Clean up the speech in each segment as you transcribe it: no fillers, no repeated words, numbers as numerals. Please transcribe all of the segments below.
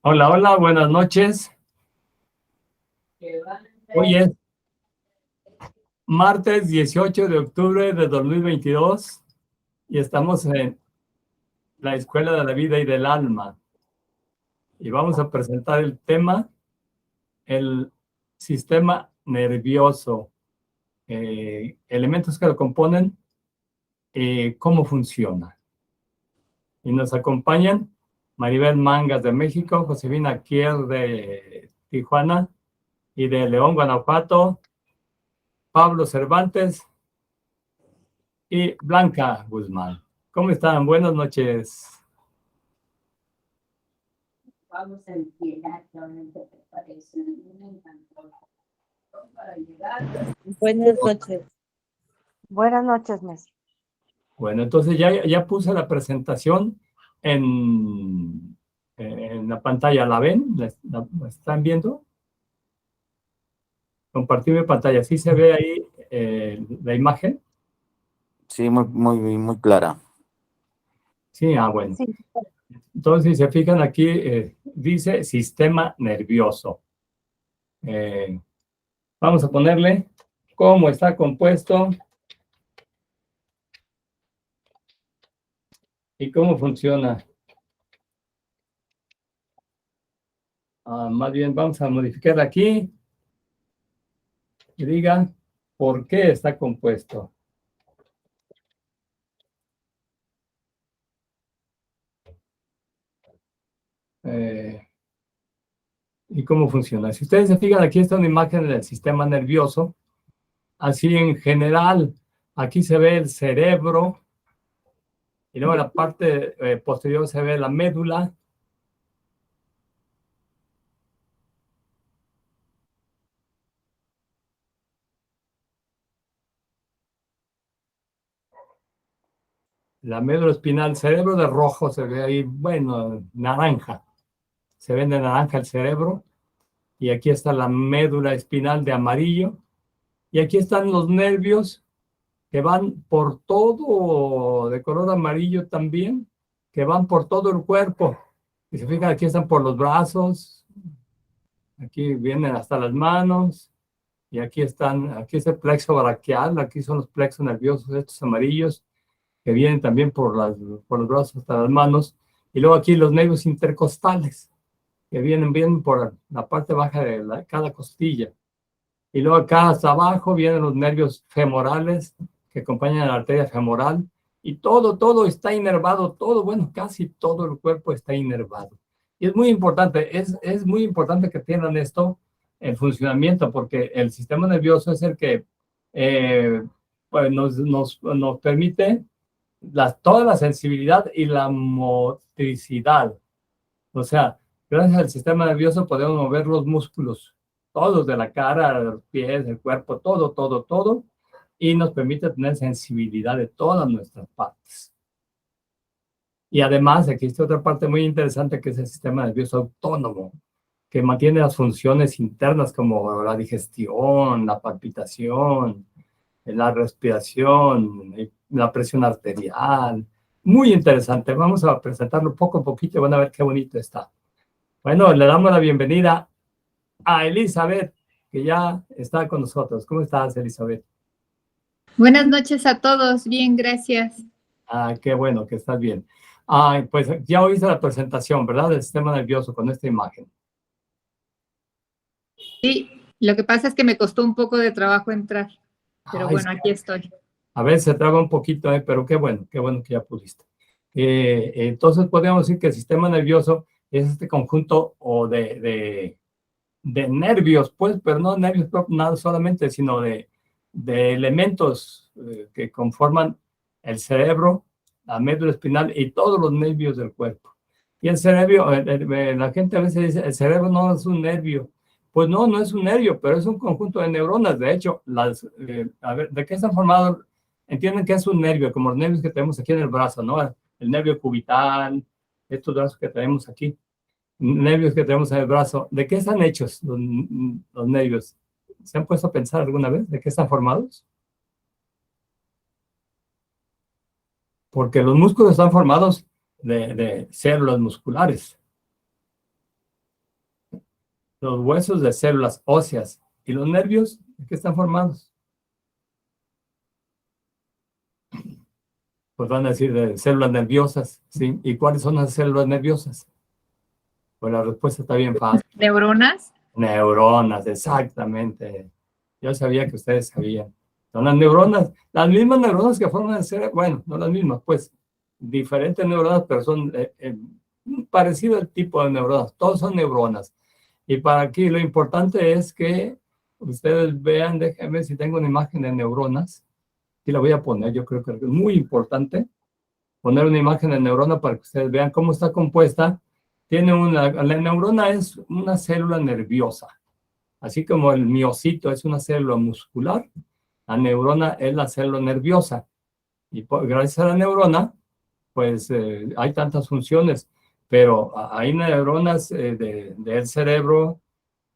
Hola, hola, buenas noches. Hoy es martes 18 de octubre de 2022 y estamos en la Escuela de la Vida y del Alma. Y vamos a presentar el tema, el sistema nervioso, elementos que lo componen, cómo funciona. Y nos acompañan Maribel Mangas de México, Josefina Kier de Tijuana y de León, Guanajuato, Pablo Cervantes y Blanca Guzmán. ¿Cómo están? Buenas noches. Vamos a empezar con te parece. Me encantó para llegar. Buenas noches. Buenas noches, maestro. Bueno, entonces ya puse la presentación en la pantalla. ¿La ven? ¿La están viendo? Compartir mi pantalla. ¿Sí se ve ahí la imagen? Sí, muy clara. Sí, bueno. Sí. Entonces, si se fijan aquí, dice sistema nervioso. Vamos a ponerle cómo está compuesto y cómo funciona. Más bien vamos a modificar aquí y diga por qué está compuesto. Y cómo funciona. Si ustedes se fijan, aquí está una imagen del sistema nervioso. Así en general, aquí se ve el cerebro y luego la parte posterior se ve la médula. La médula espinal, cerebro de rojo se ve ahí, bueno, naranja. Se ve de naranja el cerebro. Y aquí está la médula espinal de amarillo. Y aquí están los nervios que van por todo, de color amarillo también, que van por todo el cuerpo. Y se fijan, aquí están por los brazos, aquí vienen hasta las manos, y aquí están, aquí es el plexo braquial, aquí son los plexos nerviosos, estos amarillos, que vienen también por los brazos hasta las manos, y luego aquí los nervios intercostales, que vienen por la parte baja de cada costilla. Y luego acá hasta abajo vienen los nervios femorales que acompañan a la arteria femoral. Y todo está inervado, bueno, casi todo el cuerpo está inervado. Y es muy importante, es muy importante que tengan esto en funcionamiento, porque el sistema nervioso es el que pues nos permite toda la sensibilidad y la motricidad. O sea, gracias al sistema nervioso podemos mover los músculos, todos de la cara, de los pies, del cuerpo, todo, y nos permite tener sensibilidad de todas nuestras partes. Y además existe otra parte muy interesante que es el sistema nervioso autónomo, que mantiene las funciones internas como la digestión, la palpitación, la respiración, la presión arterial. Muy interesante. Vamos a presentarlo poco a poquito y van a ver qué bonito está. Bueno, le damos la bienvenida a Elizabeth, que ya está con nosotros. ¿Cómo estás, Elizabeth? Buenas noches a todos, bien, gracias. Qué bueno que estás bien. Pues ya oíste la presentación, ¿verdad? Del sistema nervioso con esta imagen. Sí, lo que pasa es que me costó un poco de trabajo entrar, pero bueno, Sí. aquí estoy. A ver, se traba un poquito, pero qué bueno que ya pudiste. Entonces podríamos decir que el sistema nervioso es este conjunto de nervios, pues, pero no nervios nada solamente, sino de elementos que conforman el cerebro, la médula espinal y todos los nervios del cuerpo. Y el cerebro, la gente a veces dice, el cerebro no es un nervio. Pues no es un nervio, pero es un conjunto de neuronas. De hecho, a ver, ¿de qué están formados? Entienden que es un nervio, como los nervios que tenemos aquí en el brazo, ¿no? El nervio cubital, estos brazos que tenemos aquí, nervios que tenemos en el brazo. ¿De qué están hechos los nervios? ¿Se han puesto a pensar alguna vez de qué están formados? Porque los músculos están formados de células musculares. los huesos de células óseas y los nervios, ¿de qué están formados? Pues van a decir de células nerviosas, ¿sí? ¿Y cuáles son las células nerviosas? Pues la respuesta está bien fácil. ¿Neuronas? Neuronas, exactamente. Yo sabía que ustedes sabían. Son las mismas neuronas que forman el cerebro. Bueno, no las mismas, pues, diferentes neuronas, pero son parecido al tipo de neuronas. Todos son neuronas. Y para aquí lo importante es que ustedes vean, déjenme ver si tengo una imagen de neuronas. Aquí la voy a poner, yo creo que es muy importante poner una imagen de neurona para que ustedes vean cómo está compuesta. La neurona es una célula nerviosa, así como el miocito es una célula muscular, la neurona es la célula nerviosa. Y gracias a la neurona, pues hay tantas funciones, pero hay neuronas del cerebro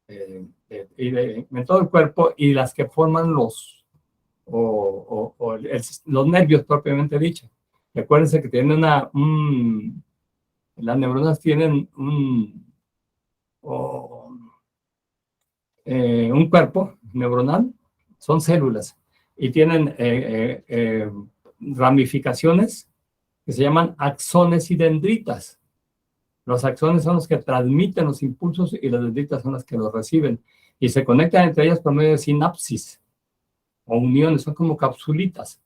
en todo el cuerpo y las que forman los nervios propiamente dicho. Recuérdense que tienen las neuronas tienen un cuerpo neuronal, son células, y tienen ramificaciones que se llaman axones y dendritas. Los axones son los que transmiten los impulsos y las dendritas son las que los reciben. Y se conectan entre ellas por medio de sinapsis o uniones, son como capsulitas.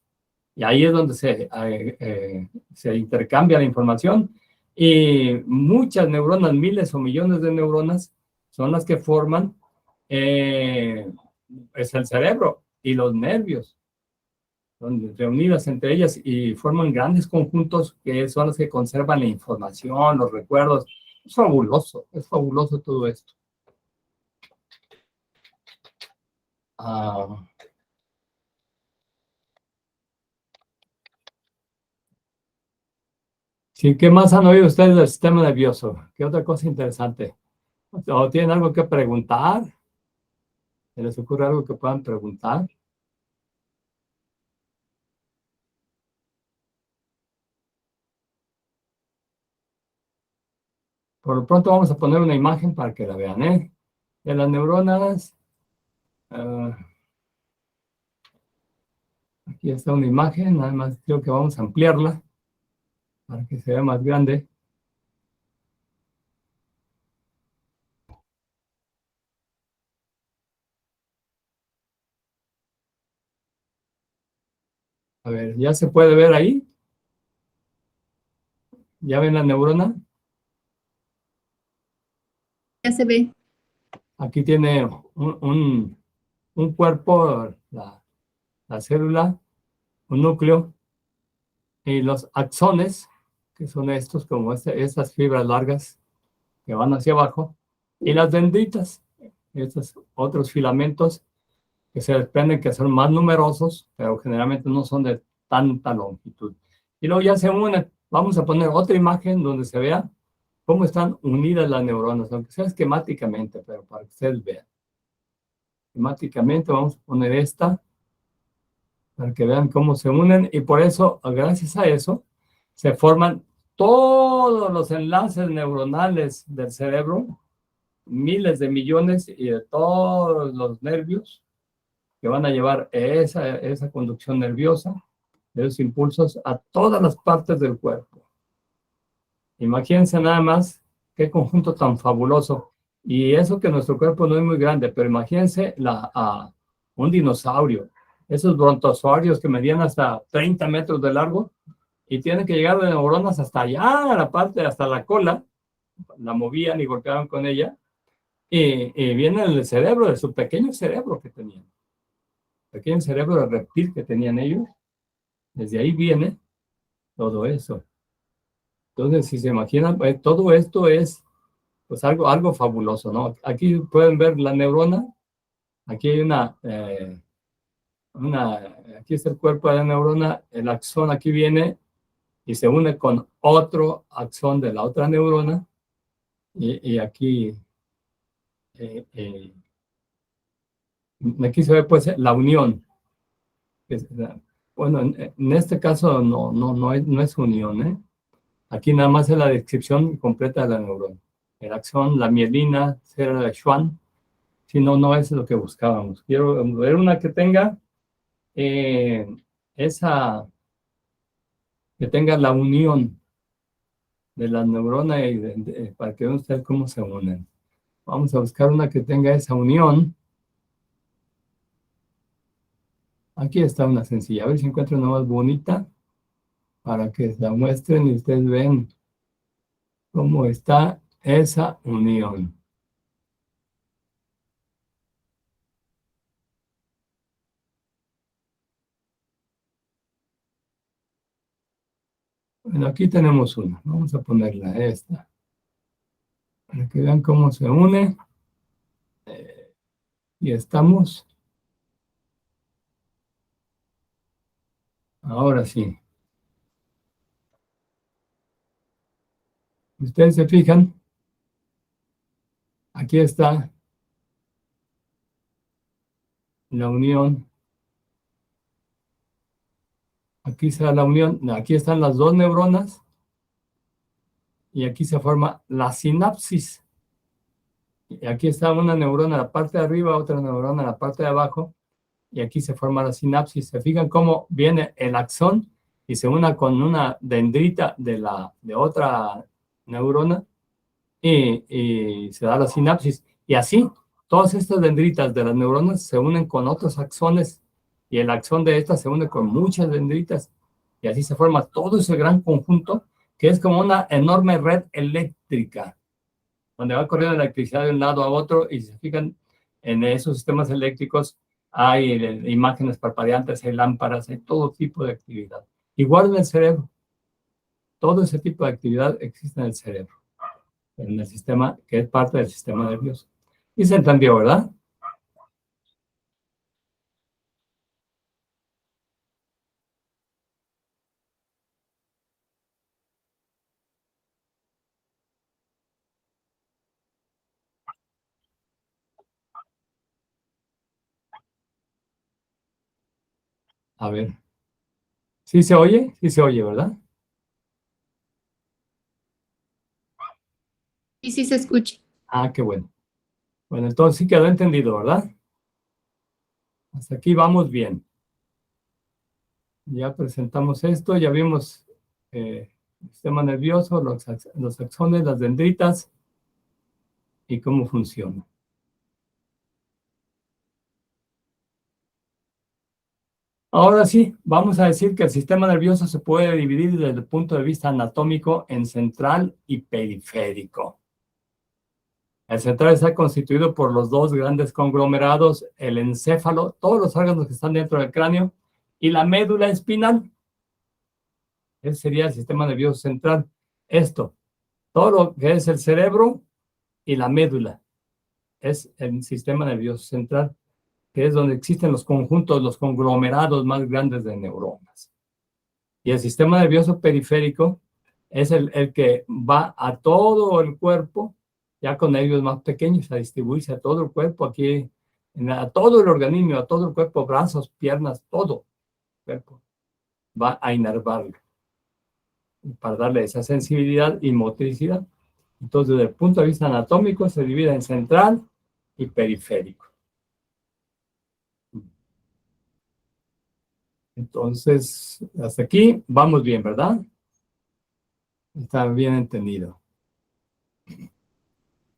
Y ahí es donde se intercambia la información. Y muchas neuronas, miles o millones de neuronas, son las que forman es el cerebro y los nervios. Son reunidas entre ellas y forman grandes conjuntos que son los que conservan la información, los recuerdos. Es fabuloso todo esto. Sí, ¿qué más han oído ustedes del sistema nervioso? ¿Qué otra cosa interesante? ¿O tienen algo que preguntar? ¿Se les ocurre algo que puedan preguntar? Por lo pronto vamos a poner una imagen para que la vean, ¿eh? De las neuronas. Aquí está una imagen, nada más creo que vamos a ampliarla para que se vea más grande. A ver, ¿ya se puede ver ahí? ¿Ya ven la neurona? Ya se ve. Aquí tiene un cuerpo, la célula, un núcleo, y los axones, que son estos, como estas fibras largas que van hacia abajo, y las dendritas, estos otros filamentos que se desprenden, que son más numerosos, pero generalmente no son de tanta longitud. Y luego ya se unen. Vamos a poner otra imagen donde se vea cómo están unidas las neuronas, aunque sea esquemáticamente, pero para que ustedes vean. Esquemáticamente vamos a poner esta, para que vean cómo se unen, y por eso, gracias a eso, se forman todos los enlaces neuronales del cerebro, miles de millones, y de todos los nervios que van a llevar esa conducción nerviosa, esos impulsos a todas las partes del cuerpo. Imagínense nada más qué conjunto tan fabuloso. Y eso que nuestro cuerpo no es muy grande, pero imagínense un dinosaurio, esos brontosaurios que medían hasta 30 metros de largo y tienen que llegar de neuronas hasta allá, a la parte, hasta la cola, la movían y golpeaban con ella, y viene el cerebro, de su pequeño cerebro que tenían. Pequeño cerebro de reptil que tenían ellos, desde ahí viene todo eso. Entonces, si se imaginan, todo esto es pues algo fabuloso, ¿no? Aquí pueden ver la neurona, aquí hay aquí está el cuerpo de la neurona, el axón aquí viene y se une con otro axón de la otra neurona, y aquí aquí se ve pues la unión. Bueno, en este caso no es unión, ¿eh? Aquí nada más es la descripción completa de la neurona. el axón, la mielina, cera de Schwann. Si no, no es lo que buscábamos. Quiero ver una que tenga que tenga la unión de las neuronas y para que vean ustedes cómo se unen. Vamos a buscar una que tenga esa unión. Aquí está una sencilla. A ver si encuentro una más bonita para que la muestren y ustedes ven cómo está esa unión. Bueno, aquí tenemos una. Vamos a ponerla esta. Para que vean cómo se une. Y estamos. Ahora sí. Ustedes se fijan. Aquí está la unión. Aquí está la unión. Aquí están las dos neuronas. Y aquí se forma la sinapsis. Y aquí está una neurona en la parte de arriba, otra neurona en la parte de abajo. Y aquí se forma la sinapsis. ¿Se fijan cómo viene el axón y se une con una dendrita de otra neurona? Y se da la sinapsis. Y así, todas estas dendritas de las neuronas se unen con otros axones. Y el axón de estas se une con muchas dendritas. Y así se forma todo ese gran conjunto que es como una enorme red eléctrica, donde va corriendo la electricidad de un lado a otro, y si se fijan en esos sistemas eléctricos, hay imágenes parpadeantes, hay lámparas, hay todo tipo de actividad. Igual en el cerebro. Todo ese tipo de actividad existe en el cerebro, en el sistema, que es parte del sistema nervioso. Y se entendió, ¿verdad? A ver. ¿Sí se oye? Sí se oye, ¿verdad? Y sí se escucha. Ah, qué bueno. Bueno, entonces sí quedó entendido, ¿verdad? Hasta aquí vamos bien. Ya presentamos esto, ya vimos el sistema nervioso, los axones, las dendritas y cómo funciona. Ahora sí, vamos a decir que el sistema nervioso se puede dividir desde el punto de vista anatómico en central y periférico. El central está constituido por los dos grandes conglomerados, el encéfalo, todos los órganos que están dentro del cráneo, y la médula espinal. Ese sería el sistema nervioso central. Esto, todo lo que es el cerebro y la médula, es el sistema nervioso central, que es donde existen los conjuntos, los conglomerados más grandes de neuronas. Y el sistema nervioso periférico es el que va a todo el cuerpo, ya con nervios más pequeños, a distribuirse a todo el cuerpo, aquí, a todo el organismo, a todo el cuerpo, brazos, piernas, todo el cuerpo, va a inervarlo, para darle esa sensibilidad y motricidad. Entonces, desde el punto de vista anatómico, se divide en central y periférico. Entonces, hasta aquí vamos bien, ¿verdad? Está bien entendido.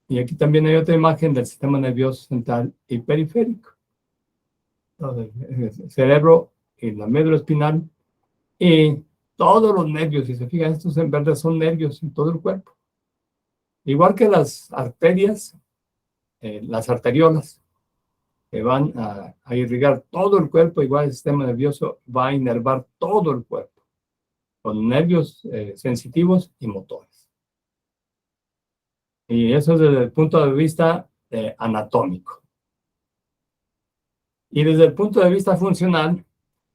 Y aquí también hay otra imagen del sistema nervioso central y periférico. Entonces, el cerebro y la médula espinal y todos los nervios. Si se fijan, estos en verde son nervios en todo el cuerpo. Igual que las arterias, las arteriolas, que van a irrigar todo el cuerpo, igual el sistema nervioso va a inervar todo el cuerpo, con nervios sensitivos y motores. Y eso es desde el punto de vista anatómico. Y desde el punto de vista funcional,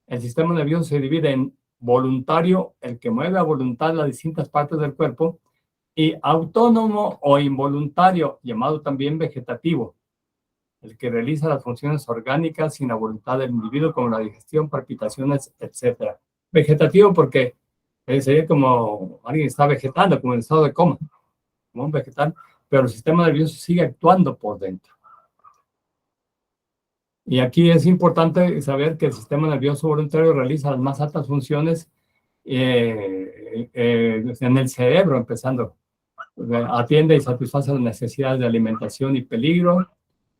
el sistema nervioso se divide en voluntario, el que mueve a voluntad las distintas partes del cuerpo, y autónomo o involuntario, llamado también vegetativo, el que realiza las funciones orgánicas sin la voluntad del individuo, como la digestión, palpitaciones, etc. Vegetativo porque sería como alguien está vegetando, como en estado de coma, como un vegetal, pero el sistema nervioso sigue actuando por dentro. Y aquí es importante saber que el sistema nervioso voluntario realiza las más altas funciones en el cerebro, empezando. Atiende y satisface las necesidades de alimentación y peligro,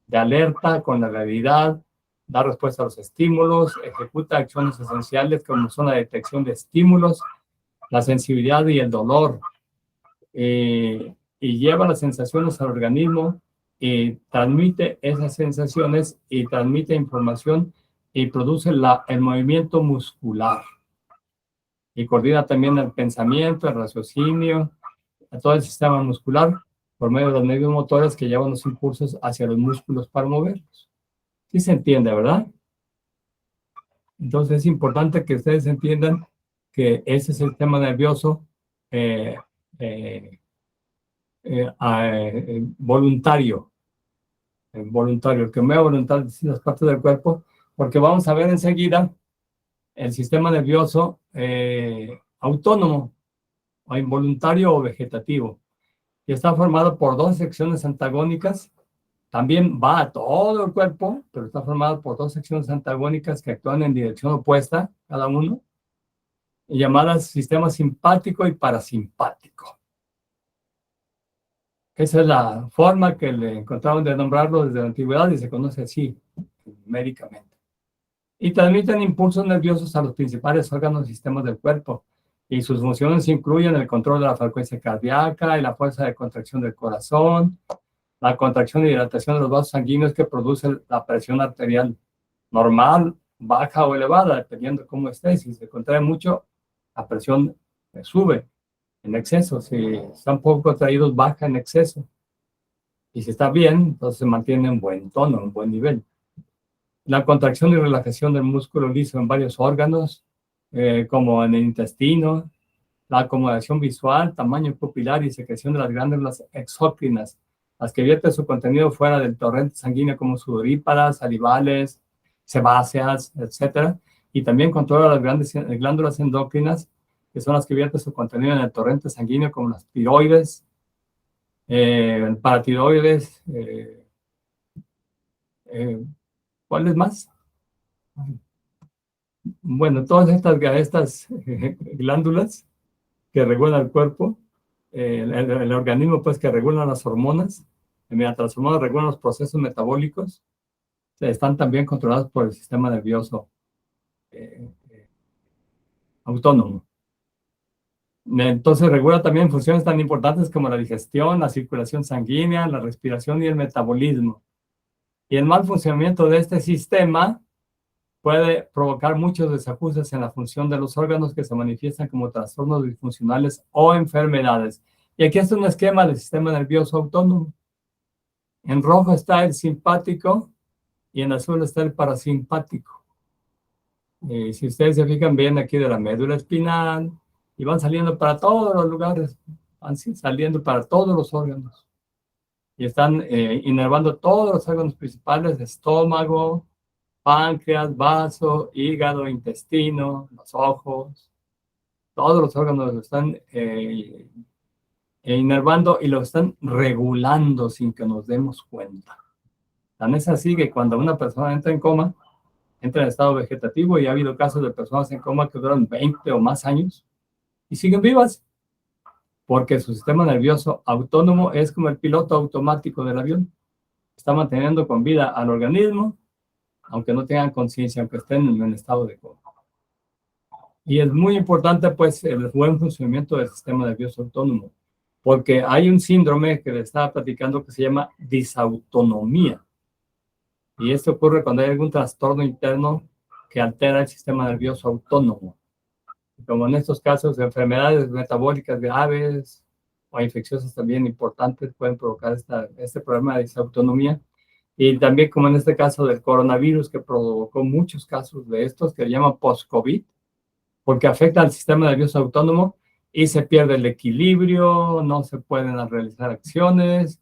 de alerta con la realidad, da respuesta a los estímulos, ejecuta acciones esenciales como son la detección de estímulos, la sensibilidad y el dolor, y lleva las sensaciones al organismo y transmite esas sensaciones y transmite información y produce el movimiento muscular. Y coordina también el pensamiento, el raciocinio, a todo el sistema muscular por medio de los medios motores que llevan los impulsos hacia los músculos para moverlos. Sí se entiende, ¿verdad? Entonces es importante que ustedes entiendan que ese es el sistema nervioso voluntario, el que mueve voluntariamente las partes del cuerpo, porque vamos a ver enseguida el sistema nervioso autónomo, o involuntario o vegetativo, y está formado por dos secciones antagónicas. También va a todo el cuerpo, pero está formado por dos secciones antagónicas que actúan en dirección opuesta, cada uno, llamadas sistema simpático y parasimpático. Esa es la forma que le encontraron de nombrarlo desde la antigüedad y se conoce así, médicamente. Y transmiten impulsos nerviosos a los principales órganos y sistemas del cuerpo. Y sus funciones incluyen el control de la frecuencia cardíaca y la fuerza de contracción del corazón, la contracción y dilatación de los vasos sanguíneos que produce la presión arterial normal, baja o elevada, dependiendo de cómo esté. Si se contrae mucho, la presión sube en exceso. Si están poco contraídos, baja en exceso. Y si está bien, entonces se mantiene en buen tono, en buen nivel. La contracción y relajación del músculo liso en varios órganos, como en el intestino, la acomodación visual, tamaño pupilar y secreción de las glándulas exócrinas, las que vierten su contenido fuera del torrente sanguíneo como sudoríparas, salivales, sebáceas, etc. Y también controla las grandes glándulas endocrinas, que son las que vierten su contenido en el torrente sanguíneo como las tiroides, paratiroides, ¿cuáles más? Bueno, todas estas glándulas que regulan el cuerpo, el organismo pues que regulan las hormonas, mediante las hormonas regulan los procesos metabólicos, están también controlados por el sistema nervioso autónomo. Entonces regula también funciones tan importantes como la digestión, la circulación sanguínea, la respiración y el metabolismo. Y el mal funcionamiento de este sistema puede provocar muchos desajustes en la función de los órganos que se manifiestan como trastornos disfuncionales o enfermedades. Y aquí está un esquema del sistema nervioso autónomo. En rojo está el simpático y en azul está el parasimpático. Si ustedes se fijan bien aquí de la médula espinal, y van saliendo para todos los lugares, van saliendo para todos los órganos. Y están inervando todos los órganos principales, estómago, páncreas, vaso, hígado, intestino, los ojos. Todos los órganos lo están inervando y lo están regulando sin que nos demos cuenta. Tan es así que cuando una persona entra en coma, entra en estado vegetativo, y ha habido casos de personas en coma que duran 20 o más años y siguen vivas, porque su sistema nervioso autónomo es como el piloto automático del avión. Está manteniendo con vida al organismo, aunque no tengan conciencia, aunque estén en estado de coma. Y es muy importante, pues, el buen funcionamiento del sistema nervioso autónomo, porque hay un síndrome que le estaba platicando que se llama disautonomía. Y esto ocurre cuando hay algún trastorno interno que altera el sistema nervioso autónomo. Como en estos casos de enfermedades metabólicas graves o infecciosas también importantes pueden provocar este problema de disautonomía. Y también como en este caso del coronavirus, que provocó muchos casos de estos que le llaman post-COVID, porque afecta al sistema nervioso autónomo y se pierde el equilibrio, no se pueden realizar acciones,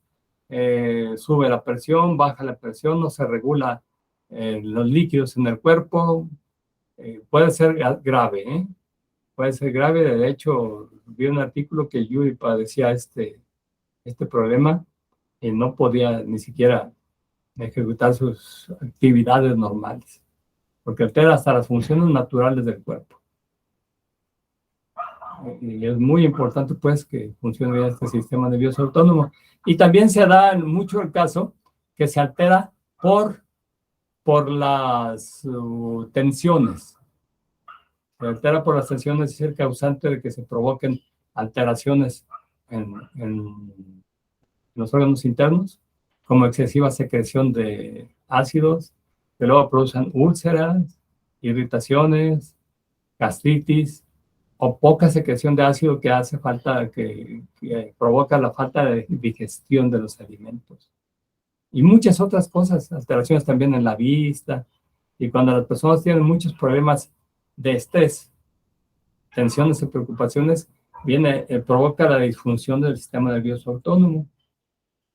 sube la presión, baja la presión, no se regula los líquidos en el cuerpo. Puede ser grave, puede ser grave. De hecho, vi un artículo que Yuri padecía este problema y no podía ni siquiera ejecutar sus actividades normales, porque altera hasta las funciones naturales del cuerpo. Y es muy importante, pues, que funcione bien este sistema nervioso autónomo. Y también se da mucho el caso que se altera por las tensiones. Se altera por las tensiones, es el causante de que se provoquen alteraciones en los órganos internos, como excesiva secreción de ácidos, que luego producen úlceras, irritaciones, gastritis, o poca secreción de ácido que hace falta, que provoca la falta de digestión de los alimentos. Y muchas otras cosas, alteraciones también en la vista. Y cuando las personas tienen muchos problemas de estrés, tensiones y preocupaciones, provoca la disfunción del sistema nervioso autónomo.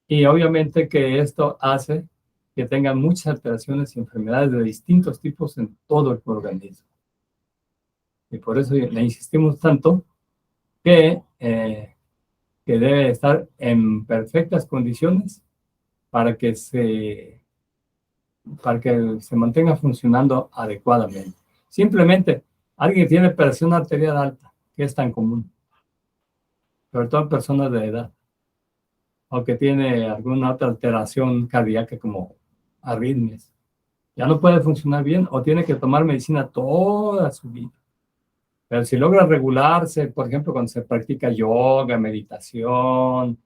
Y obviamente que esto hace que tengan muchas alteraciones y enfermedades de distintos tipos en todo el organismo. Y por eso le insistimos tanto que debe estar en perfectas condiciones para que se mantenga funcionando adecuadamente. Simplemente, alguien que tiene presión arterial alta, que es tan común, sobre todo en personas de edad, o que tiene alguna otra alteración cardíaca como arritmias, ya no puede funcionar bien o tiene que tomar medicina toda su vida. Pero si logra regularse, por ejemplo, cuando se practica yoga, meditación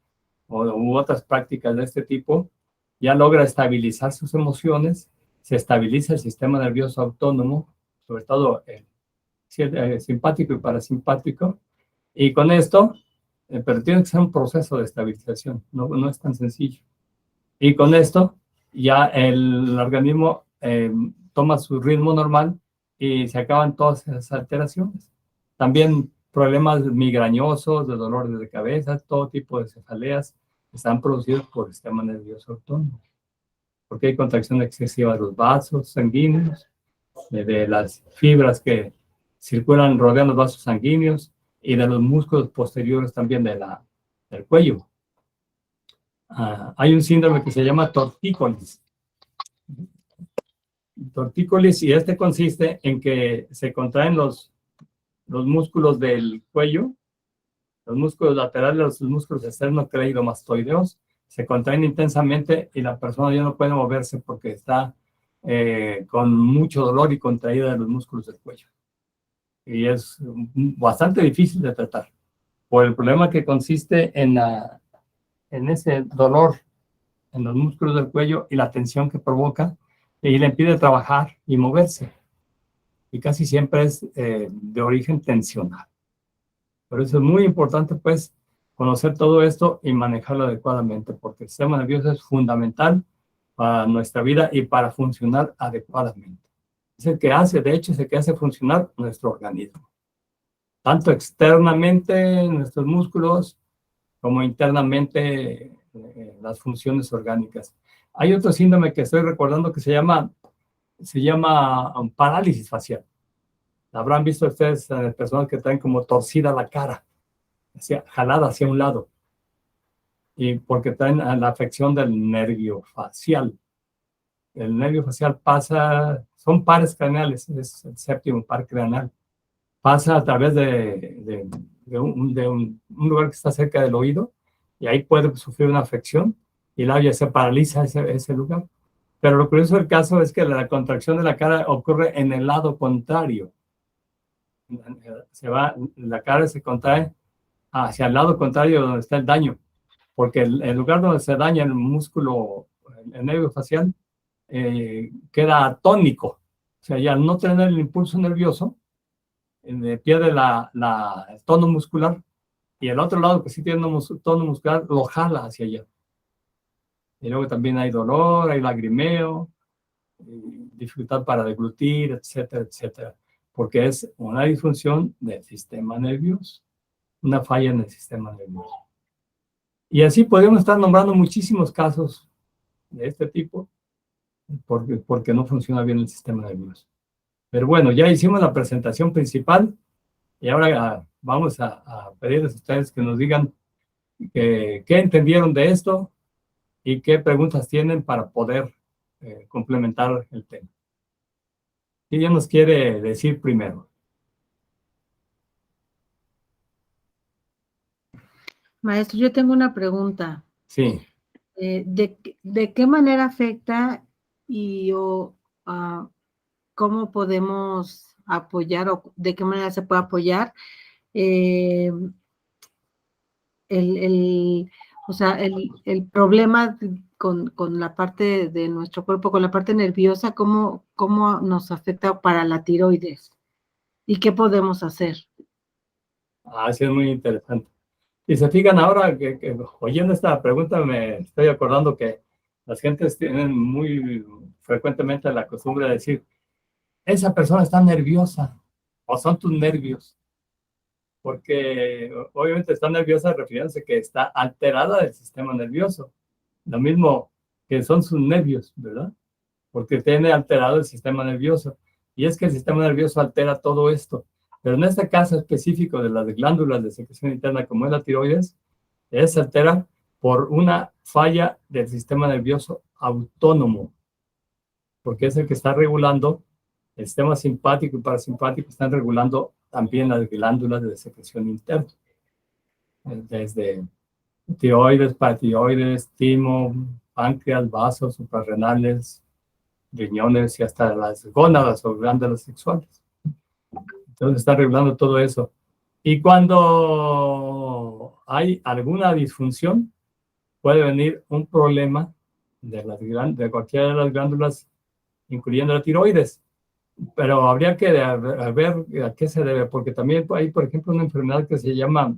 u otras prácticas de este tipo, ya logra estabilizar sus emociones, se estabiliza el sistema nervioso autónomo, sobre todo el simpático y parasimpático, y con esto, pero tiene que ser un proceso de estabilización, no es tan sencillo. Y con esto, ya el organismo toma su ritmo normal y se acaban todas esas alteraciones. También problemas migrañosos, de dolores de cabeza, todo tipo de cefaleas están producidos por el sistema nervioso autónomo. Porque hay contracción excesiva de los vasos sanguíneos, de las fibras que circulan, rodean los vasos sanguíneos y de los músculos posteriores también del cuello. Hay un síndrome que se llama tortícolis. Tortícolis, y este consiste en que se contraen los músculos del cuello, los músculos laterales, los músculos esternocleidomastoideos, se contraen intensamente y la persona ya no puede moverse porque está con mucho dolor y contraída de los músculos del cuello. Y es bastante difícil de tratar, por el problema que consiste en ese dolor en los músculos del cuello y la tensión que provoca, y le impide trabajar y moverse. Y casi siempre es de origen tensional. Por eso es muy importante, pues, conocer todo esto y manejarlo adecuadamente, porque el sistema nervioso es fundamental para nuestra vida y para funcionar adecuadamente. Es el que hace, de hecho, es el que hace funcionar nuestro organismo. Tanto externamente, nuestros músculos, como internamente, las funciones orgánicas. Hay otro síndrome que estoy recordando que se llama parálisis facial. Habrán visto ustedes personas que traen como torcida la cara, jalada hacia un lado, y porque traen la afección del nervio facial. El nervio facial son pares craneales, es el séptimo par craneal. Pasa a través de un lugar que está cerca del oído, y ahí puede sufrir una afección, y ya se paraliza ese lugar. Pero lo curioso del caso es que la contracción de la cara ocurre en el lado contrario. La cara se contrae hacia el lado contrario donde está el daño, porque el lugar donde se daña el músculo, el nervio facial, queda atónico. O sea, ya al no tener el impulso nervioso, pierde el tono muscular, y el otro lado que sí tiene tono muscular lo jala hacia allá. Y luego también hay dolor, hay lagrimeo, dificultad para deglutir, etcétera, etcétera, porque es una disfunción del sistema nervioso, una falla en el sistema nervioso. Y así podemos estar nombrando muchísimos casos de este tipo, porque no funciona bien el sistema nervioso. Pero bueno, ya hicimos la presentación principal, y ahora vamos a pedirles a ustedes que nos digan qué entendieron de esto, y qué preguntas tienen para poder complementar el tema. ¿Quién nos quiere decir primero? Maestro, yo tengo una pregunta. Sí. ¿De qué manera afecta cómo podemos apoyar o de qué manera se puede apoyar o sea, el problema con la parte de nuestro cuerpo, con la parte nerviosa, cómo nos afecta para la tiroides y qué podemos hacer? Sí, es muy interesante. Y se fijan ahora oyendo esta pregunta me estoy acordando que las gentes tienen muy frecuentemente la costumbre de decir, esa persona está nerviosa o son tus nervios, porque obviamente está nerviosa refiriéndose que está alterada del sistema nervioso, lo mismo que son sus nervios, ¿verdad? Porque tiene alterado el sistema nervioso. Y es que el sistema nervioso altera todo esto. Pero en este caso específico de las glándulas de secreción interna, como es la tiroides, se altera por una falla del sistema nervioso autónomo, porque es el que está regulando el sistema simpático y parasimpático, están regulando también las glándulas de secreción interna, desde tiroides, paratiroides, timo, páncreas, vasos, suprarrenales, riñones y hasta las gónadas o glándulas sexuales. Entonces está regulando todo eso. Y cuando hay alguna disfunción, puede venir un problema de cualquiera de las glándulas, incluyendo la tiroides. Pero habría que ver a qué se debe, porque también hay, por ejemplo, una enfermedad que se llama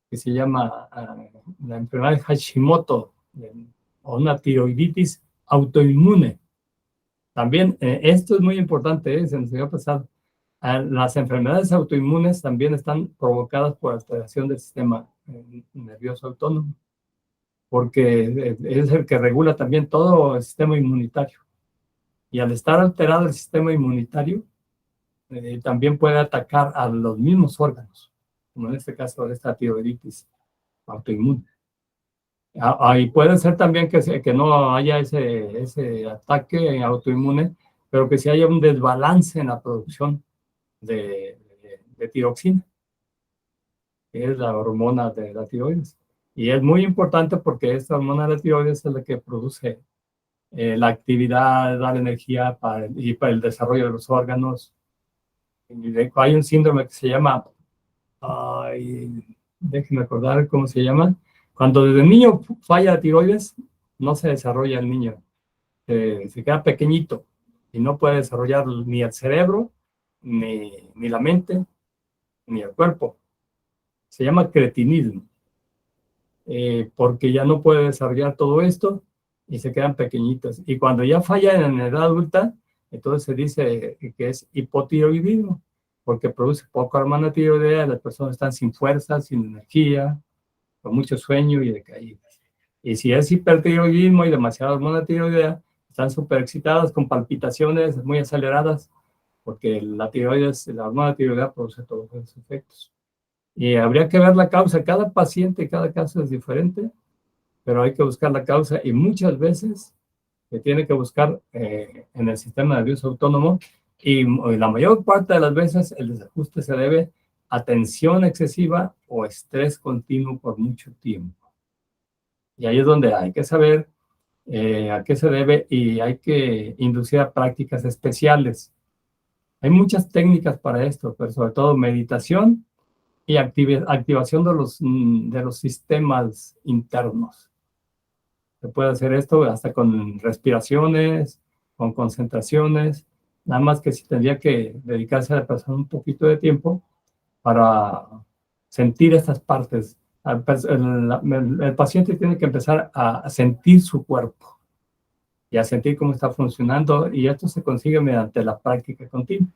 la enfermedad de Hashimoto, o una tiroiditis autoinmune. También, esto es muy importante, se nos había pasado. Las enfermedades autoinmunes también están provocadas por alteración del sistema nervioso autónomo, porque es el que regula también todo el sistema inmunitario. Y al estar alterado el sistema inmunitario, también puede atacar a los mismos órganos, como en este caso de esta tiroiditis autoinmune. Y puede ser también que no haya ese ataque autoinmune, pero que sí haya un desbalance en la producción de tiroxina, que es la hormona de la tiroides. Y es muy importante porque esta hormona de la tiroides es la que produce la actividad, da la energía para el desarrollo de los órganos. Hay un síndrome que se llama, déjenme acordar cómo se llama, cuando desde niño falla la tiroides, no se desarrolla el niño, se queda pequeñito y no puede desarrollar ni el cerebro, ni la mente, ni el cuerpo. Se llama cretinismo, porque ya no puede desarrollar todo esto y se quedan pequeñitos. Y cuando ya fallan en edad adulta, entonces se dice que es hipotiroidismo, porque produce poca hormona tiroidea, las personas están sin fuerza, sin energía, con mucho sueño y decaídas. Y si es hipertiroidismo y demasiada hormona tiroidea, están súper excitadas con palpitaciones muy aceleradas, porque la tiroides, la hormona tiroidea produce todos esos efectos. Y habría que ver la causa. Cada paciente, cada caso es diferente, pero hay que buscar la causa y muchas veces se tiene que buscar en el sistema nervioso autónomo y la mayor parte de las veces el desajuste se debe a tensión excesiva o estrés continuo por mucho tiempo. Y ahí es donde hay que saber a qué se debe y hay que inducir a prácticas especiales. Hay muchas técnicas para esto, pero sobre todo meditación y activación de los sistemas internos. Se puede hacer esto hasta con respiraciones, con concentraciones, nada más que si tendría que dedicarse a la persona un poquito de tiempo para sentir estas partes. El paciente tiene que empezar a sentir su cuerpo y a sentir cómo está funcionando, y esto se consigue mediante la práctica continua.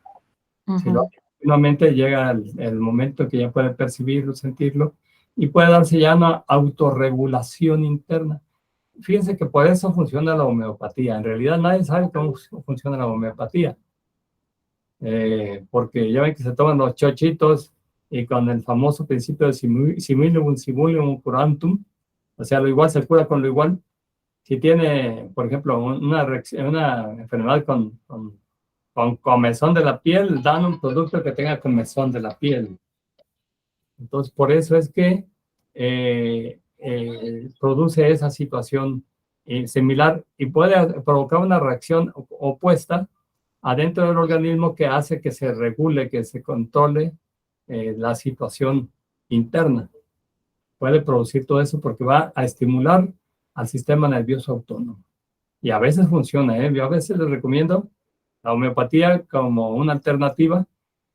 Si lo hace continuamente, llega el momento que ya puede percibirlo, sentirlo, y puede darse ya una autorregulación interna. Fíjense que por eso funciona la homeopatía. En realidad nadie sabe cómo funciona la homeopatía, porque ya ven que se toman los chochitos y con el famoso principio de simulum curantum, o sea, lo igual se cura con lo igual. Si tiene, por ejemplo, una enfermedad con comezón de la piel, dan un producto que tenga comezón de la piel. Entonces, por eso es que produce esa situación similar y puede provocar una reacción opuesta adentro del organismo que hace que se regule, que se controle la situación interna. Puede producir todo eso porque va a estimular al sistema nervioso autónomo. Y a veces funciona, ¿eh? Yo a veces les recomiendo la homeopatía como una alternativa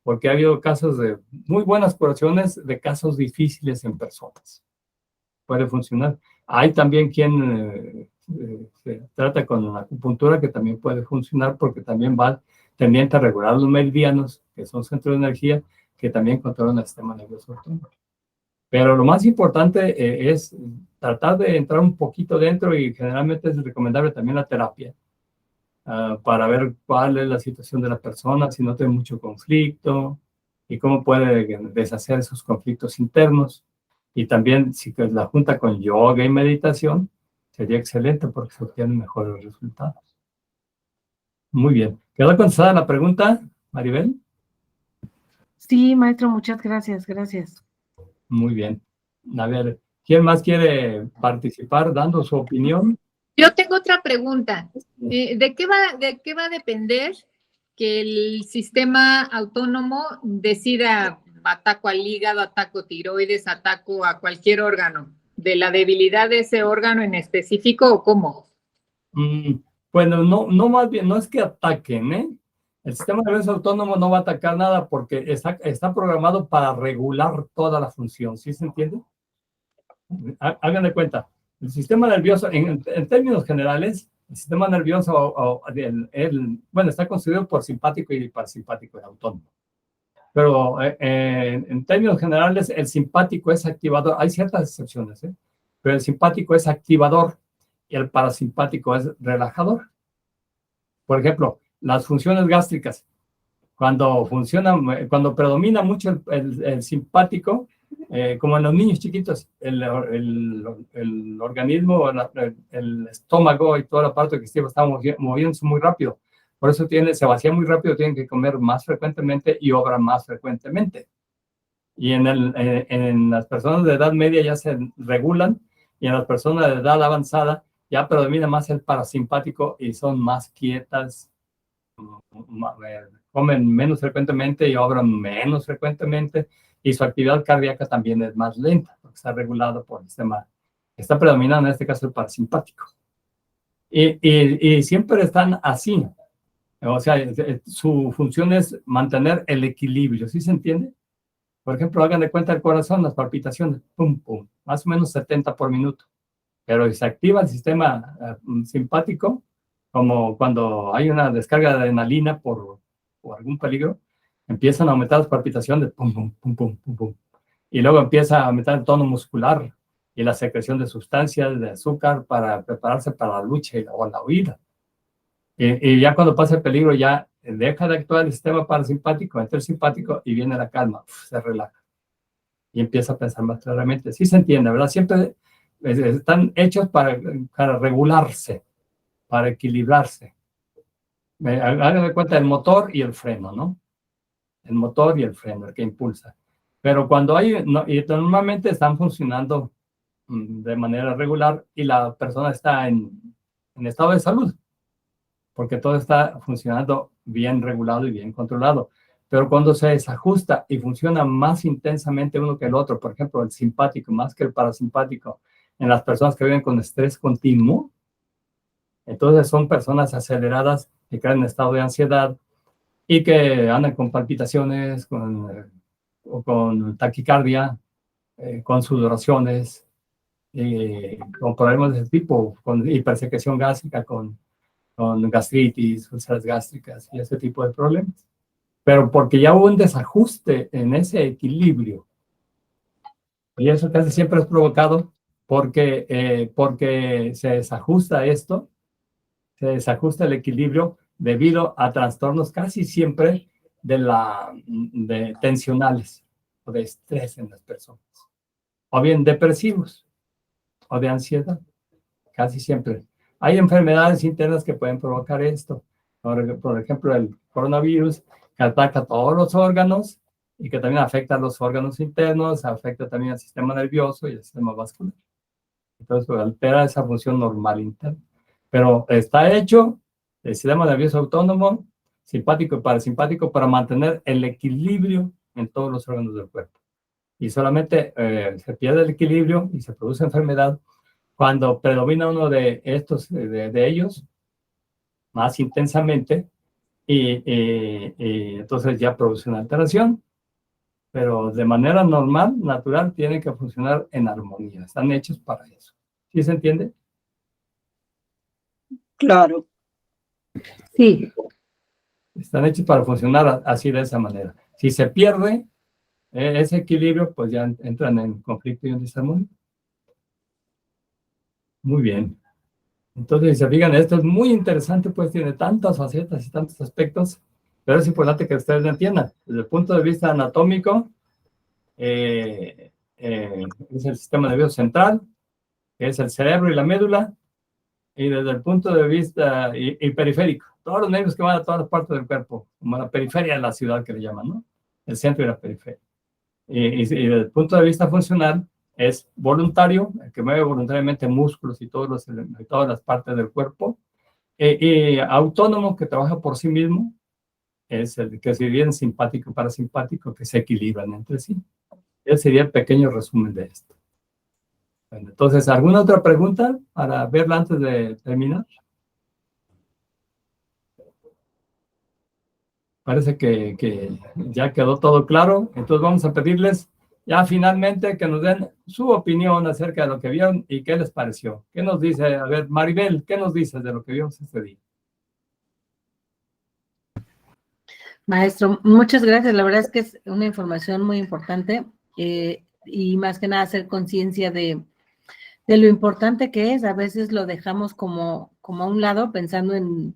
porque ha habido casos de muy buenas curaciones de casos difíciles en personas. Puede funcionar. Hay también quien se trata con la acupuntura que también puede funcionar porque también va tendiente a regular los meridianos, que son centros de energía, que también controlan el sistema nervioso autónomo. Pero lo más importante es tratar de entrar un poquito dentro y generalmente es recomendable también la terapia para ver cuál es la situación de la persona, si no tiene mucho conflicto y cómo puede deshacer esos conflictos internos. Y también si la junta con yoga y meditación sería excelente porque se obtienen mejores resultados. Muy bien. ¿Quedó contestada la pregunta, Maribel? Sí, maestro, muchas gracias, gracias. Muy bien. A ver, ¿quién más quiere participar dando su opinión? Yo tengo otra pregunta. ¿De qué va a depender que el sistema autónomo decida ataco al hígado, ataco tiroides, ataco a cualquier órgano? ¿De la debilidad de ese órgano en específico o cómo? Bueno, no más bien, no es que ataquen, ¿eh? El sistema nervioso autónomo no va a atacar nada porque está programado para regular toda la función, ¿sí se entiende? Hagan de cuenta, el sistema nervioso, en términos generales, el sistema nervioso, bueno, está constituido por simpático y parasimpático, el autónomo. Pero en términos generales, el simpático es activador. Hay ciertas excepciones, ¿eh? Pero el simpático es activador y el parasimpático es relajador. Por ejemplo, las funciones gástricas, cuando predomina mucho el simpático, como en los niños chiquitos, el organismo, el estómago y toda la parte digestiva está moviéndose muy rápido. Por eso se vacía muy rápido, tienen que comer más frecuentemente y obran más frecuentemente. Y en las personas de edad media ya se regulan y en las personas de edad avanzada ya predomina más el parasimpático y son más quietas, comen menos frecuentemente y obran menos frecuentemente y su actividad cardíaca también es más lenta porque está regulado por el sistema, está predominando en este caso el parasimpático. Y siempre están así, o sea, su función es mantener el equilibrio, ¿sí se entiende? Por ejemplo, hagan de cuenta el corazón, las palpitaciones, pum, pum, más o menos 70 por minuto. Pero si se activa el sistema simpático, como cuando hay una descarga de adrenalina por algún peligro, empiezan a aumentar las palpitaciones, pum, pum, pum, pum, pum, pum. Y luego empieza a aumentar el tono muscular y la secreción de sustancias, de azúcar, para prepararse para la lucha o la huida. Y ya cuando pasa el peligro, ya deja de actuar el sistema parasimpático, entra el simpático y viene la calma, se relaja. Y empieza a pensar más claramente. Sí se entiende, ¿verdad? Siempre están hechos para regularse, para equilibrarse. Hagan de cuenta el motor y el freno, ¿no? El motor y el freno, el que impulsa. Pero cuando y normalmente están funcionando de manera regular y la persona está en estado de salud, porque todo está funcionando bien regulado y bien controlado. Pero cuando se desajusta y funciona más intensamente uno que el otro, por ejemplo, el simpático más que el parasimpático, en las personas que viven con estrés continuo, entonces son personas aceleradas que caen en estado de ansiedad y que andan con palpitaciones, con taquicardia, con sudoraciones, con problemas de ese tipo, con hipersecreción gástrica, con gastritis, úlceras gástricas y ese tipo de problemas. Pero porque ya hubo un desajuste en ese equilibrio. Y eso casi siempre es provocado porque se desajusta esto, se desajusta el equilibrio debido a trastornos casi siempre de tensionales o de estrés en las personas. O bien depresivos o de ansiedad, casi siempre. Hay enfermedades internas que pueden provocar esto. Por ejemplo, el coronavirus que ataca todos los órganos y que también afecta a los órganos internos, afecta también al sistema nervioso y al sistema vascular. Entonces, pues, altera esa función normal interna. Pero está hecho el sistema nervioso autónomo, simpático y parasimpático, para mantener el equilibrio en todos los órganos del cuerpo. Y solamente se pierde el equilibrio y se produce enfermedad cuando predomina uno de estos, de ellos, más intensamente, y entonces ya produce una alteración. Pero de manera normal, natural, tienen que funcionar en armonía. Están hechos para eso. ¿Sí se entiende? Claro. Sí, Están hechos para funcionar así, de esa manera. Si se pierde ese equilibrio, pues ya entran en conflicto y en disarmonía. Muy bien. Entonces, si se fijan, esto es muy interesante, pues tiene tantas facetas y tantos aspectos, pero es importante que ustedes lo entiendan. Desde el punto de vista anatómico, es el sistema nervioso central, que es el cerebro y la médula, y desde el punto de vista y periférico, todos los nervios que van a todas las partes del cuerpo, como la periferia de la ciudad que le llaman, ¿no? El centro y la periferia. Y desde el punto de vista funcional, es voluntario, el que mueve voluntariamente músculos y todas las partes del cuerpo, y autónomo, que trabaja por sí mismo, es el que se divide en simpático y parasimpático, que se equilibran entre sí. Ese sería el pequeño resumen de esto. Bueno, entonces, ¿alguna otra pregunta para verla antes de terminar? Parece que ya quedó todo claro. Entonces vamos a pedirles ya finalmente que nos den su opinión acerca de lo que vieron y qué les pareció. ¿Qué nos dice? A ver, Maribel, ¿qué nos dices de lo que vimos este día? maestro, muchas gracias. La verdad es que es una información muy importante y más que nada hacer conciencia de lo importante que es. A veces lo dejamos como a un lado pensando en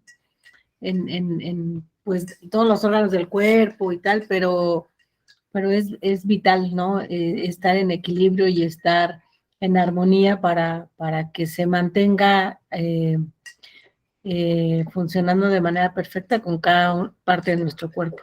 pues todos los órganos del cuerpo y tal, pero es vital, ¿no? Estar en equilibrio y estar en armonía para que se mantenga funcionando de manera perfecta con cada parte de nuestro cuerpo.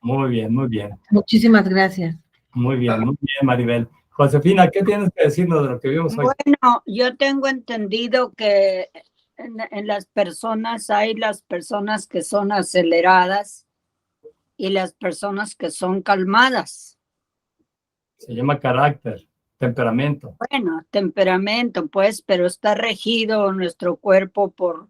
Muy bien, muy bien. Muchísimas gracias. Muy bien, Maribel. Josefina, ¿qué tienes que decirnos de lo que vimos hoy? Bueno, yo tengo entendido que en las personas hay las personas que son aceleradas y las personas que son calmadas. Se llama carácter, temperamento. Bueno, temperamento, pues, pero está regido nuestro cuerpo por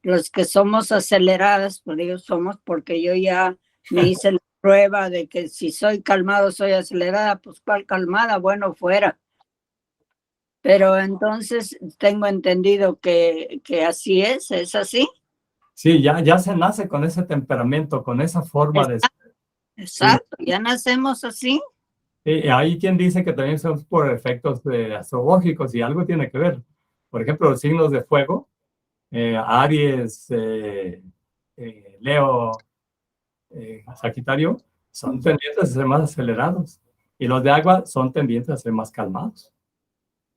los que somos aceleradas, por ellos somos, porque yo ya me hice la prueba de que si soy calmado, soy acelerada, pues ¿cuál calmada? Bueno, fuera. Pero entonces tengo entendido que así es así. Sí, ya se nace con ese temperamento, con esa forma de ser. Exacto, ya nacemos así. Hay quien dice que también son por efectos astrológicos y algo tiene que ver. Por ejemplo, los signos de fuego, Aries, Leo, Sagitario, son tendientes a ser más acelerados. Y los de agua son tendientes a ser más calmados.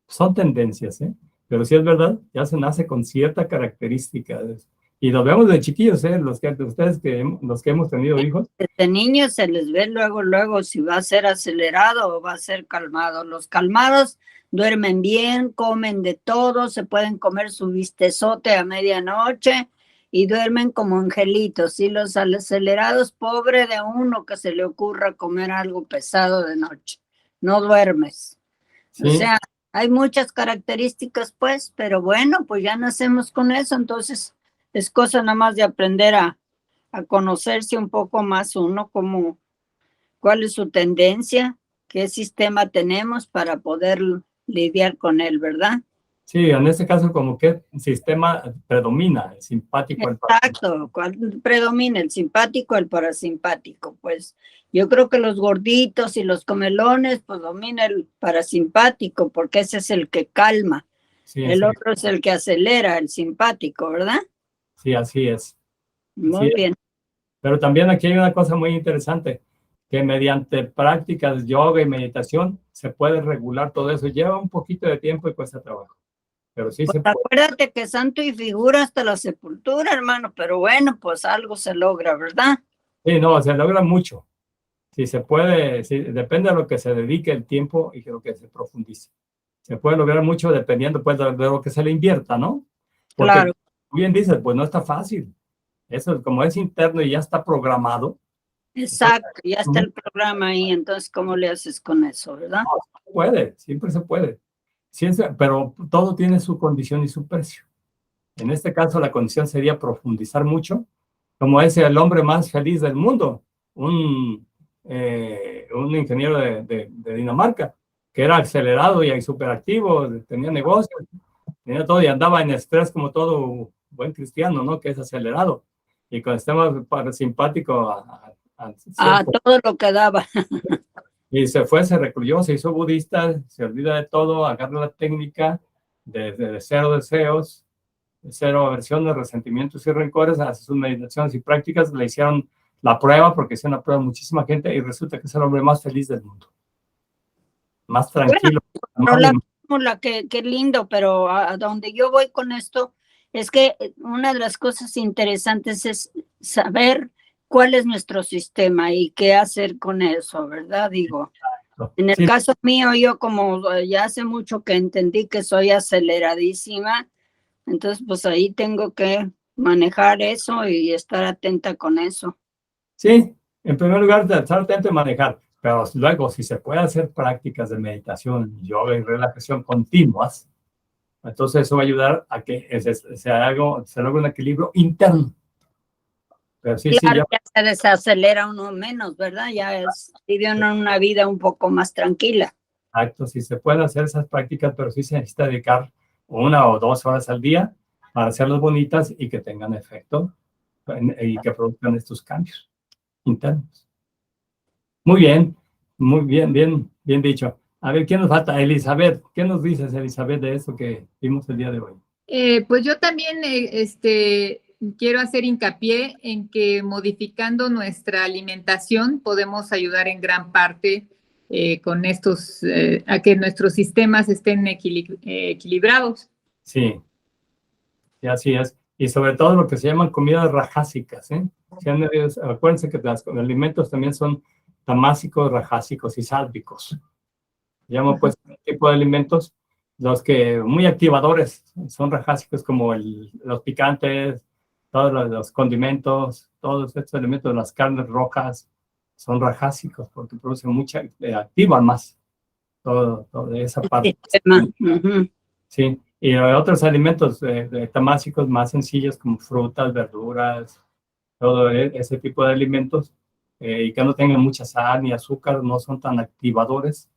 Son tendencias, ¿eh? Pero sí es verdad, ya se nace con cierta característica. Y lo vemos de chiquillos, ¿eh? Los que hemos tenido hijos. Desde niños se les ve luego si va a ser acelerado o va a ser calmado. Los calmados duermen bien, comen de todo, se pueden comer su bistezote a medianoche y duermen como angelitos. Y los acelerados, pobre de uno que se le ocurra comer algo pesado de noche. No duermes. Sí. O sea, hay muchas características, pues, pero bueno, pues ya nacemos con eso, entonces es cosa nada más de aprender a conocerse un poco más uno, como cuál es su tendencia, qué sistema tenemos para poder lidiar con él, ¿verdad? Sí, en este caso, como que sistema predomina, el simpático, el parasimpático. Exacto, ¿cuál predomina? ¿El simpático o el parasimpático? Pues yo creo que los gorditos y los comelones, pues domina el parasimpático, porque ese es el que calma. Sí, El sí. otro es el que acelera, el simpático, ¿verdad? Sí, así es. Muy bien. Pero también aquí hay una cosa muy interesante, que mediante prácticas, yoga y meditación, se puede regular todo eso. Lleva un poquito de tiempo y cuesta trabajo. pero sí Pues se puede. acuérdate que santo y figura hasta la sepultura, hermano, pero bueno, pues algo se logra, ¿verdad? Sí, no, se logra mucho. Si se puede, sí, depende de lo que se dedique el tiempo y de lo que se profundice. Se puede lograr mucho dependiendo pues de lo que se le invierta, ¿no? Porque Claro, bien dices, pues no está fácil. Eso como es interno y ya está programado. Entonces, exacto, ya está el programa ahí, entonces, ¿cómo le haces con eso, verdad? se puede, siempre se puede. Pero todo tiene su condición y su precio. En este caso, la condición sería profundizar mucho, como es el hombre más feliz del mundo, un ingeniero de Dinamarca, que era acelerado y superactivo, tenía negocios, tenía todo y andaba en estrés como todo buen cristiano, ¿no? Que es acelerado. Y cuando estaba simpático A todo lo que daba. y se fue, se recluyó, se hizo budista, se olvida de todo, agarra la técnica de cero deseos, cero aversiones, resentimientos y rencores, hace sus meditaciones y prácticas, le hicieron la prueba, porque hicieron la prueba a muchísima gente, y resulta que es el hombre más feliz del mundo, más tranquilo. No la fórmula, qué lindo, pero a donde yo voy con esto es que una de las cosas interesantes es saber cuál es nuestro sistema y qué hacer con eso, ¿verdad? Digo, en el Sí, caso mío, yo como ya hace mucho que entendí que soy aceleradísima, entonces pues ahí tengo que manejar eso y estar atenta con eso. sí, en primer lugar, estar atento y manejar, pero luego, si se puede hacer prácticas de meditación, yoga y relajación continuas, entonces eso va a ayudar a que se logre un equilibrio interno. Pero sí, Claro, ya, ya se desacelera uno menos, ¿verdad? Vive uno una vida un poco más tranquila. exacto, sí se pueden hacer esas prácticas, pero sí se necesita dedicar 1 o 2 horas al día para hacerlas bonitas y que tengan efecto y que produzcan estos cambios internos. Muy bien, bien dicho. A ver, ¿quién nos falta? Elizabeth, ¿qué nos dices, Elizabeth, de esto que vimos el día de hoy? Pues yo también quiero hacer hincapié en que modificando nuestra alimentación podemos ayudar en gran parte con a que nuestros sistemas estén equilibrados. Sí, y así es. Y sobre todo lo que se llaman comidas rajásicas, ¿eh? Acuérdense que los alimentos también son tamásicos, rajásicos y sálvicos. Llamo pues este tipo de alimentos los que muy activadores son rajásicos, como los picantes, todos los condimentos, todos estos elementos, las carnes rojas son rajásicos porque producen activan más toda esa parte. Sí, y otros alimentos tamásicos más sencillos como frutas, verduras, todo ese tipo de alimentos y que no tengan mucha sal ni azúcar, no son tan activadores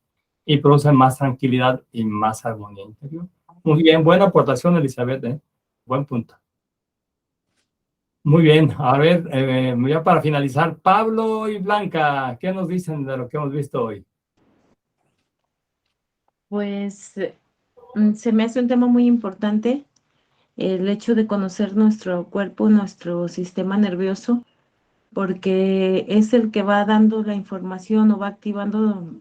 y producen más tranquilidad y más armonía interior. Muy bien, buena aportación, Elizabeth, buen punto. Muy bien, a ver, ya para finalizar, Pablo y Blanca, ¿qué nos dicen de lo que hemos visto hoy? Pues se me hace un tema muy importante el hecho de conocer nuestro cuerpo, nuestro sistema nervioso, porque es el que va dando la información o va activando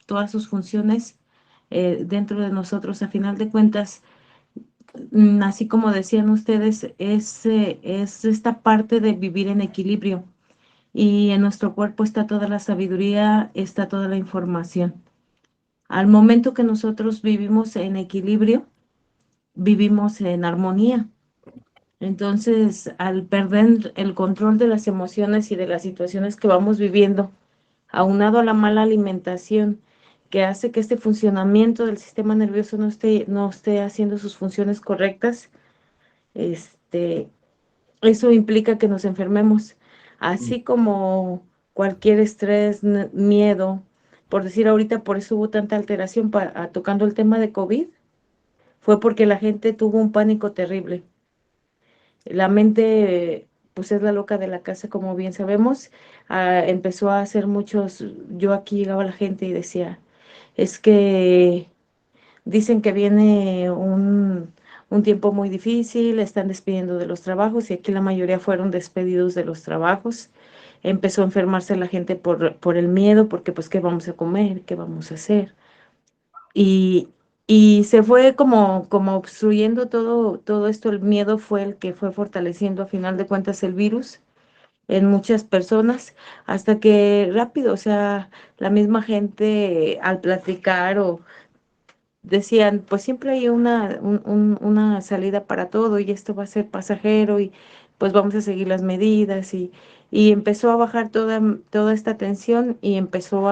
todas sus funciones dentro de nosotros. A final de cuentas, así como decían ustedes, es esta parte de vivir en equilibrio y en nuestro cuerpo está toda la sabiduría, está toda la información. Al momento que nosotros vivimos en equilibrio, vivimos en armonía. Entonces, al perder el control de las emociones y de las situaciones que vamos viviendo, aunado a la mala alimentación, que hace que este funcionamiento del sistema nervioso no esté haciendo sus funciones correctas, eso implica que nos enfermemos, así como cualquier estrés, miedo. Por decir ahorita, por eso hubo tanta alteración tocando el tema de COVID, fue porque la gente tuvo un pánico terrible. La mente, pues es la loca de la casa, como bien sabemos. Empezó a hacer yo aquí llegaba la gente y decía, es que dicen que viene un tiempo muy difícil, están despidiendo de los trabajos y aquí la mayoría fueron despedidos de los trabajos. Empezó a enfermarse la gente por el miedo, porque pues qué vamos a comer, qué vamos a hacer. Y Y se fue como obstruyendo todo esto, el miedo fue el que fue fortaleciendo a final de cuentas el virus en muchas personas, hasta que rápido, o sea, la misma gente al platicar o decían, pues siempre hay una salida para todo y esto va a ser pasajero y pues vamos a seguir las medidas y empezó a bajar toda esta tensión y empezó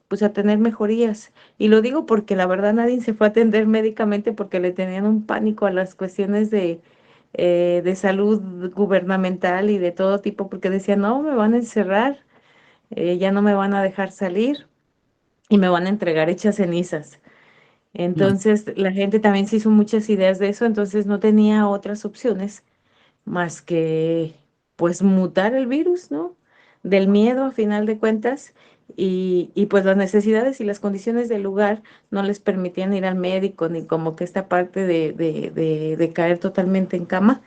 pues a tener mejorías. Y lo digo porque la verdad nadie se fue a atender médicamente porque le tenían un pánico a las cuestiones de salud gubernamental y de todo tipo, porque decían, no, me van a encerrar, ya no me van a dejar salir y me van a entregar hechas cenizas. Entonces la gente también se hizo muchas ideas de eso, entonces no tenía otras opciones más que pues mutar el virus, ¿no? Del miedo a final de cuentas y pues las necesidades y las condiciones del lugar no les permitían ir al médico ni como que esta parte de caer totalmente en cama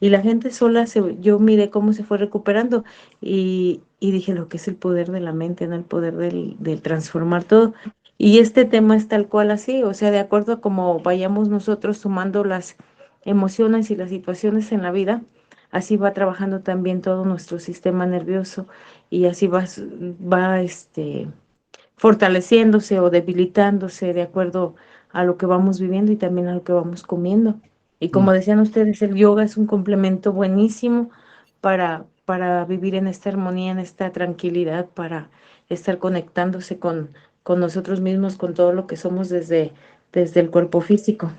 y la gente sola, yo miré cómo se fue recuperando y dije lo que es el poder de la mente, ¿no? El poder del transformar todo. Y este tema es tal cual así, o sea, de acuerdo a cómo vayamos nosotros tomando las emociones y las situaciones en la vida, así va trabajando también todo nuestro sistema nervioso y así va fortaleciéndose o debilitándose de acuerdo a lo que vamos viviendo y también a lo que vamos comiendo. Y como decían ustedes, el yoga es un complemento buenísimo para vivir en esta armonía, en esta tranquilidad, para estar conectándose con nosotros mismos, con todo lo que somos desde el cuerpo físico.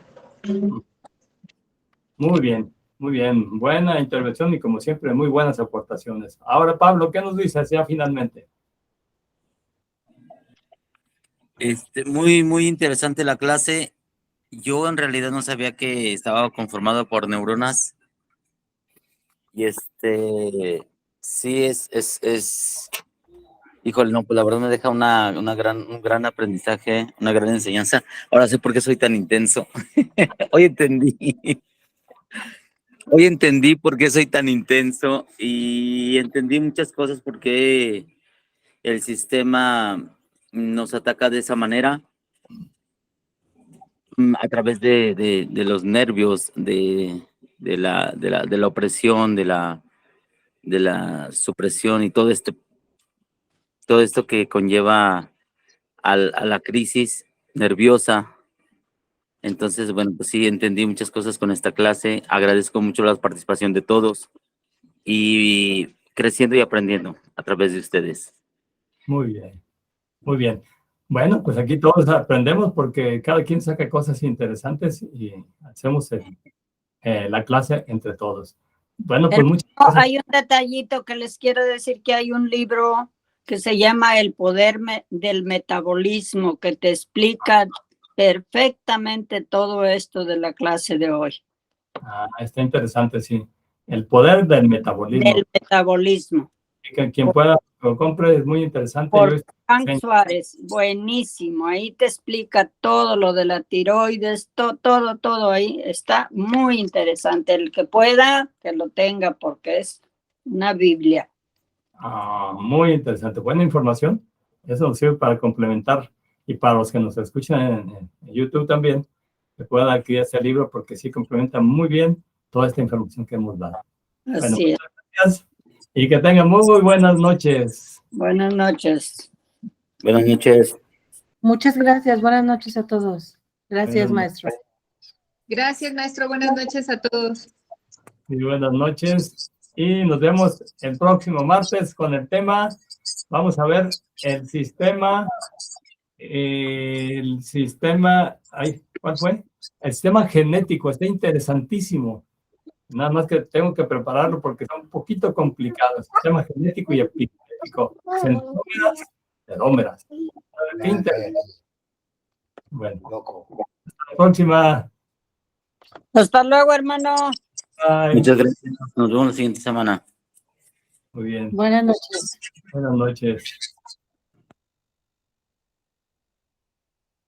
Muy bien, muy bien. Buena intervención y como siempre, muy buenas aportaciones. Ahora, Pablo, ¿qué nos dices ya finalmente? Muy interesante la clase. Yo en realidad no sabía que estaba conformado por neuronas. Y sí híjole, no, pues la verdad me deja un gran aprendizaje, una gran enseñanza. Ahora sé por qué soy tan intenso. Hoy entendí por qué soy tan intenso y entendí muchas cosas porque el sistema nos ataca de esa manera, a través de los nervios, de la opresión, de la supresión y todo esto que conlleva a la crisis nerviosa. Entonces, bueno, pues sí, entendí muchas cosas con esta clase. Agradezco mucho la participación de todos y creciendo y aprendiendo a través de ustedes. Muy bien, muy bien. Bueno, pues aquí todos aprendemos porque cada quien saca cosas interesantes y hacemos la clase entre todos. Bueno, pues muchas gracias. Hay un detallito que les quiero decir, que hay un libro que se llama El poder del metabolismo, que te explica perfectamente todo esto de la clase de hoy. Está interesante, sí. El poder del metabolismo. Del metabolismo. Que quien pueda lo compre, es muy interesante. Por Frank Suárez, buenísimo. Ahí te explica todo lo de la tiroides, todo ahí. Está muy interesante. El que pueda, que lo tenga, porque es una Biblia. Muy interesante. Buena información. Eso nos sirve para complementar y para los que nos escuchan en YouTube también, que puedan adquirir este libro porque sí complementa muy bien toda esta información que hemos dado. Así es. Gracias y que tengan muy buenas noches. Buenas noches. Buenas noches. Muchas gracias. Buenas noches a todos. Gracias, maestro. Gracias, maestro. Buenas noches a todos. Y buenas noches. Y nos vemos el próximo martes con el tema. Vamos a ver el sistema. ¿Cuál fue? El sistema genético. Está interesantísimo. Nada más que tengo que prepararlo porque está un poquito complicado. El sistema genético y epigenético. Centrómeras, telómeras. Qué interesante. Bueno, hasta la próxima. Hasta luego, hermano. Bye. Muchas gracias. Nos vemos la siguiente semana. Muy bien. Buenas noches. Buenas noches.